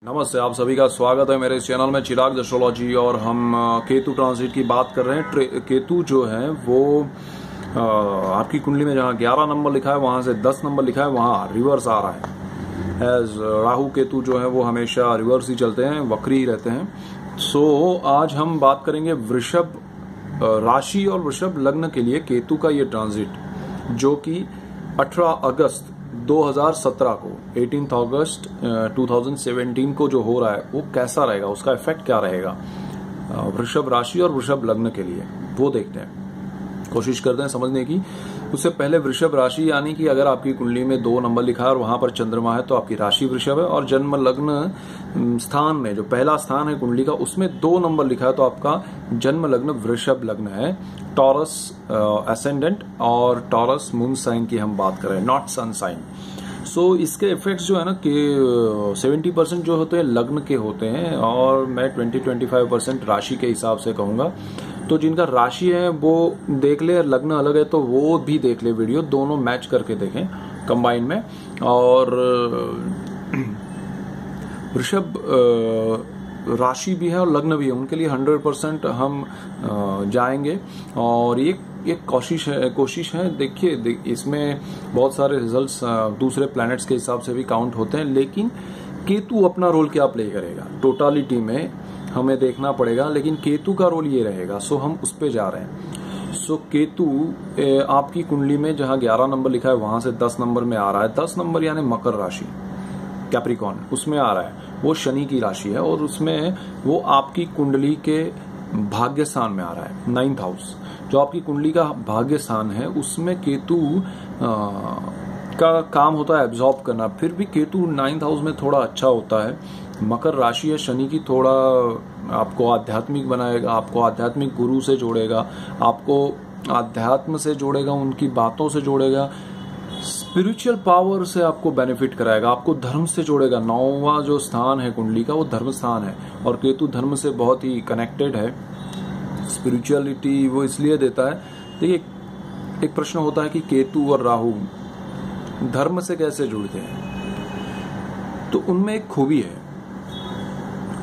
नमस्ते, आप सभी का स्वागत है मेरे इस चैनल में चिराग एस्ट्रोलॉजी। और हम केतु ट्रांजिट की बात कर रहे हैं। केतु जो है वो आपकी कुंडली में जहाँ 11 नंबर लिखा है वहां से 10 नंबर लिखा है वहां रिवर्स आ रहा है। एज राहु केतु जो है वो हमेशा रिवर्स ही चलते हैं, वक्री ही रहते हैं। सो आज हम बात करेंगे वृषभ राशि और वृषभ लग्न के लिए केतु का ये ट्रांजिट, जो कि 18 अगस्त 2017 को 18 अगस्त 2017 को जो हो रहा है वो कैसा रहेगा, उसका इफेक्ट क्या रहेगा वृषभ राशि और वृषभ लग्न के लिए, वो देखते हैं, कोशिश करते हैं समझने की। उससे पहले वृषभ राशि यानी कि अगर आपकी कुंडली में 2 नंबर लिखा है और वहां पर चंद्रमा है तो आपकी राशि वृषभ है। और जन्म लग्न स्थान में जो पहला स्थान है कुंडली का उसमें 2 नंबर लिखा है तो आपका जन्म लग्न वृषभ लग्न है। टॉरस एसेंडेंट और टॉरस मून साइन की हम बात कर रहे हैं, नॉट सन साइन। सो इसके इफेक्ट्स जो है ना कि 70% जो होते हैं लग्न के होते हैं और मैं 20-25% राशि के हिसाब से कहूंगा। तो जिनका राशि है वो देख ले, लग्न अलग है तो वो भी देख ले वीडियो, दोनों मैच करके देखें कंबाइन में। और वृषभ राशि भी है और लग्न भी है, उनके लिए 100% हम जाएंगे। और ये कोशिश है। देखिए इसमें बहुत सारे रिजल्ट्स दूसरे प्लैनेट्स के हिसाब से भी काउंट होते हैं, लेकिन केतु अपना रोल क्या प्ले करेगा टोटालिटी में हमें देखना पड़ेगा, लेकिन केतु का रोल ये रहेगा। सो हम उस पे जा रहे हैं। सो केतु आपकी कुंडली में जहां 11 नंबर लिखा है वहां से 10 नंबर में आ रहा है। 10 नंबर यानी मकर राशि, कैप्रिकॉर्न, उसमें आ रहा है। वो शनि की राशि है और उसमें वो आपकी कुंडली के भाग्य स्थान में आ रहा है, 9th हाउस। जो आपकी कुंडली का भाग्य स्थान है उसमें केतु का काम होता है एब्जॉर्ब करना। फिर भी केतु 9th हाउस में थोड़ा अच्छा होता है। मकर राशि है शनि की, थोड़ा आपको आध्यात्मिक बनाएगा, आपको आध्यात्मिक गुरु से जोड़ेगा, आपको आध्यात्म से जोड़ेगा, उनकी बातों से जोड़ेगा, स्पिरिचुअल पावर से आपको बेनिफिट कराएगा, आपको धर्म से जोड़ेगा। 9वां जो स्थान है कुंडली का वो धर्म स्थान है और केतु धर्म से बहुत ही कनेक्टेड है। स्पिरिचुअलिटी वो इसलिए देता है। देखिए एक प्रश्न होता है कि केतु और राहु धर्म से कैसे जुड़ते हैं, तो उनमें एक खूबी है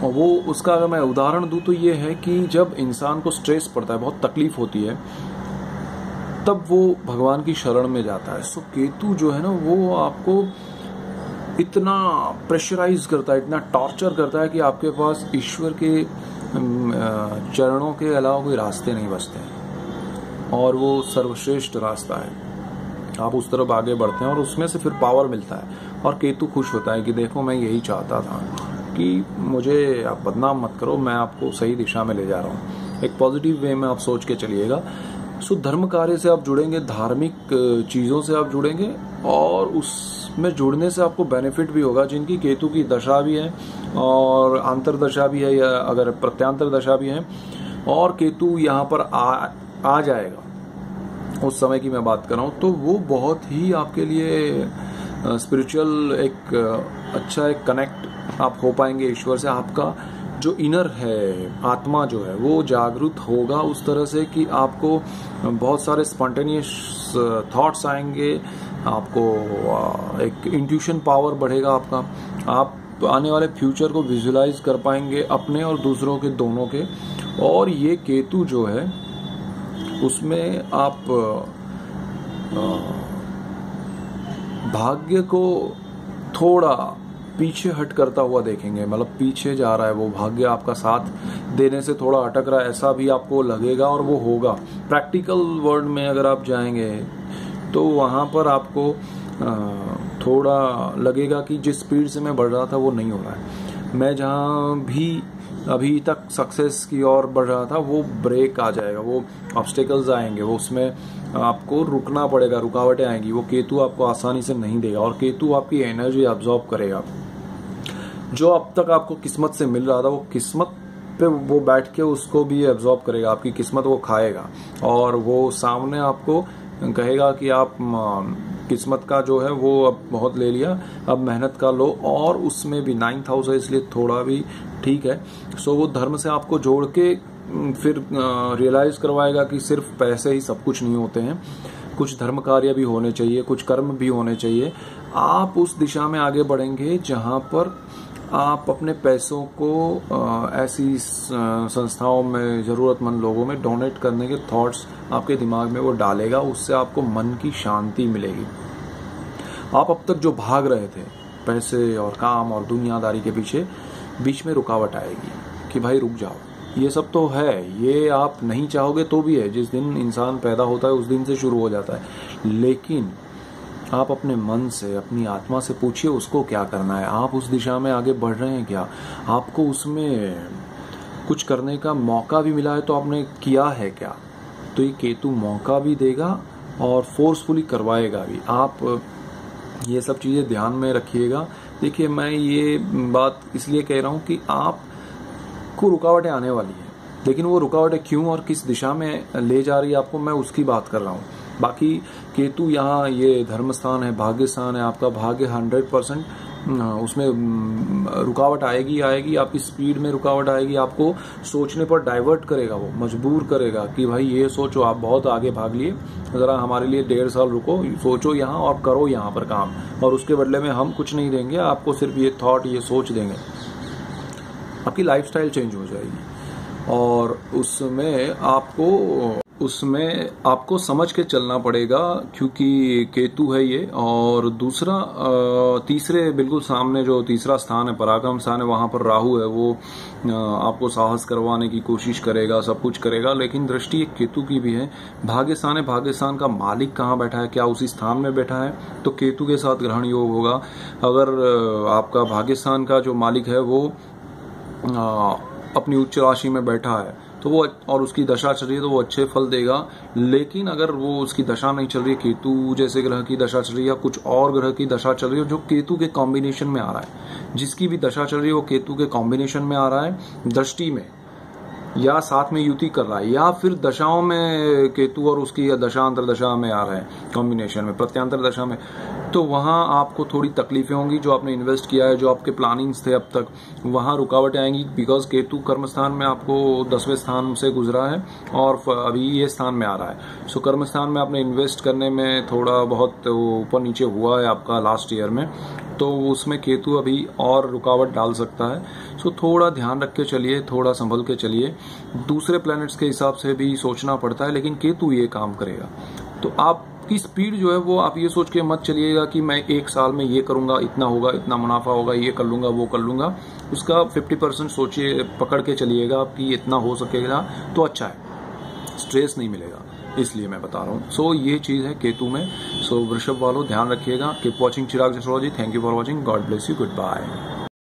और वो उसका अगर मैं उदाहरण दूं तो ये है कि जब इंसान को स्ट्रेस पड़ता है, बहुत तकलीफ होती है, तब वो भगवान की शरण में जाता है। सो केतु जो है ना वो आपको इतना प्रेशराइज करता है, इतना टॉर्चर करता है कि आपके पास ईश्वर के चरणों के अलावा कोई रास्ते नहीं बचते और वो सर्वश्रेष्ठ रास्ता है। आप उस तरफ आगे बढ़ते हैं और उसमें से फिर पावर मिलता है और केतु खुश होता है कि देखो मैं यही चाहता था कि मुझे आप बदनाम मत करो, मैं आपको सही दिशा में ले जा रहा हूँ। एक पॉजिटिव वे में आप सोच के चलिएगा। सो धर्म कार्य से आप जुड़ेंगे, धार्मिक चीजों से आप जुड़ेंगे और उसमें जुड़ने से आपको बेनिफिट भी होगा। जिनकी केतु की दशा भी है और अंतरदशा भी है या अगर प्रत्यांतर दशा भी है और केतु यहाँ पर आ जाएगा उस समय की मैं बात कर रहा हूँ, तो वो बहुत ही आपके लिए स्पिरिचुअल एक अच्छा एक कनेक्ट आप हो पाएंगे ईश्वर से। आपका जो इनर है, आत्मा जो है वो जागरूक होगा उस तरह से कि आपको बहुत सारे स्पॉन्टेनियस थॉट्स आएंगे, आपको एक इंट्यूशन पावर बढ़ेगा आपका। आप आने वाले फ्यूचर को विजुलाइज कर पाएंगे अपने और दूसरों के, दोनों के। और ये केतु जो है उसमें आप भाग्य को थोड़ा पीछे हट करता हुआ देखेंगे, मतलब पीछे जा रहा है वो भाग्य, आपका साथ देने से थोड़ा अटक रहा है ऐसा भी आपको लगेगा और वो होगा। प्रैक्टिकल वर्ल्ड में अगर आप जाएंगे तो वहां पर आपको थोड़ा लगेगा कि जिस स्पीड से मैं बढ़ रहा था वो नहीं हो रहा है। मैं जहां भी अभी तक सक्सेस की ओर बढ़ रहा था वो ब्रेक आ जाएगा, वो ऑब्स्टेकल्स आएंगे, वो उसमें आपको रुकना पड़ेगा, रुकावटें आएंगी। वो केतु आपको आसानी से नहीं देगा और केतु आपकी एनर्जी अब्सॉर्ब करेगा। जो अब तक आपको किस्मत से मिल रहा था वो किस्मत पे वो बैठ के उसको भी एब्सॉर्ब करेगा, आपकी किस्मत वो खाएगा और वो सामने आपको कहेगा कि आप किस्मत का जो है वो अब बहुत ले लिया, अब मेहनत का लो। और उसमें भी 9th हाउस है इसलिए थोड़ा भी ठीक है। सो वो धर्म से आपको जोड़ के फिर रियलाइज करवाएगा कि सिर्फ पैसे ही सब कुछ नहीं होते हैं, कुछ धर्म कार्य भी होने चाहिए, कुछ कर्म भी होने चाहिए। आप उस दिशा में आगे बढ़ेंगे जहां पर आप अपने पैसों को ऐसी संस्थाओं में, जरूरतमंद लोगों में डोनेट करने के थॉट्स आपके दिमाग में वो डालेगा। उससे आपको मन की शांति मिलेगी। आप अब तक जो भाग रहे थे पैसे और काम और दुनियादारी के पीछे, बीच में रुकावट आएगी कि भाई रुक जाओ, ये सब तो है, ये आप नहीं चाहोगे तो भी है। जिस दिन इंसान पैदा होता है उस दिन से शुरू हो जाता है। लेकिन आप अपने मन से, अपनी आत्मा से पूछिए उसको क्या करना है। आप उस दिशा में आगे बढ़ रहे हैं क्या? आपको उसमें कुछ करने का मौका भी मिला है तो आपने किया है क्या? तो ये केतु मौका भी देगा और फोर्सफुली करवाएगा भी। आप ये सब चीजें ध्यान में रखिएगा। देखिए, मैं ये बात इसलिए कह रहा हूं कि आपको रुकावटें आने वाली है, लेकिन वो रुकावटें क्यों और किस दिशा में ले जा रही है आपको, मैं उसकी बात कर रहा हूं। बाकी केतु यहाँ ये धर्म स्थान है, भाग्य स्थान है, आपका भाग्य 100%, उसमें रुकावट आएगी आएगी, आपकी स्पीड में रुकावट आएगी, आपको सोचने पर डाइवर्ट करेगा, वो मजबूर करेगा कि भाई ये सोचो, आप बहुत आगे भाग लिए, जरा हमारे लिए 1.5 साल रुको, सोचो यहाँ और करो यहाँ पर काम, और उसके बदले में हम कुछ नहीं देंगे आपको, सिर्फ ये थॉट, ये सोच देंगे। आपकी लाइफस्टाइल चेंज हो जाएगी और उसमें आपको समझ के चलना पड़ेगा, क्योंकि केतु है ये। और दूसरा, तीसरे बिल्कुल सामने जो तीसरा स्थान है, पराक्रम स्थान है, वहां पर राहु है। वो आपको साहस करवाने की कोशिश करेगा, सब कुछ करेगा, लेकिन दृष्टि एक केतु की भी है। भाग्य स्थान है, भाग्य स्थान का मालिक कहाँ बैठा है, क्या उसी स्थान में बैठा है, तो केतु के साथ ग्रहण योग होगा। अगर आपका भाग्य स्थान का जो मालिक है वो अपनी उच्च राशि में बैठा है तो वो, और उसकी दशा चल रही है तो वो अच्छे फल देगा। लेकिन अगर वो उसकी दशा नहीं चल रही है, केतु जैसे ग्रह की दशा चल रही है या कुछ और ग्रह की दशा चल रही है जो केतु के कॉम्बिनेशन में आ रहा है, जिसकी भी दशा चल रही है वो केतु के कॉम्बिनेशन में आ रहा है, दृष्टि में या साथ में युति कर रहा है, या फिर दशाओं में केतु और उसकी या दशांतर दशा में आ रहा है, कॉम्बिनेशन में, प्रत्यांतर दशा में, तो वहां आपको थोड़ी तकलीफें होंगी। जो आपने इन्वेस्ट किया है, जो आपके प्लानिंग्स थे अब तक, वहां रुकावटें आएंगी, बिकॉज केतु कर्म स्थान में आपको 10वें स्थान से गुजरा है और अभी ये स्थान में आ रहा है। सो कर्म स्थान में आपने इन्वेस्ट करने में थोड़ा बहुत ऊपर नीचे हुआ है आपका लास्ट ईयर में, तो उसमें केतु अभी और रुकावट डाल सकता है। सो थोड़ा ध्यान रख के चलिए, थोड़ा संभल के चलिए। दूसरे प्लैनेट्स के हिसाब से भी सोचना पड़ता है, लेकिन केतु ये काम करेगा। तो आपकी स्पीड जो है वो आप ये सोच के मत चलिएगा कि मैं 1 साल में ये करूंगा, इतना होगा, इतना मुनाफा होगा, ये कर लूंगा, वो कर लूंगा। उसका 50% सोचिए, पकड़ के चलिएगा आपकी इतना हो सकेगा तो अच्छा है, स्ट्रेस नहीं मिलेगा, इसलिए मैं बता रहा हूँ। सो ये चीज है केतु में। सो वृषभ वालों ध्यान रखिएगा। Keep watching Chirag astrology. Thank you for watching. God bless you. Good bye.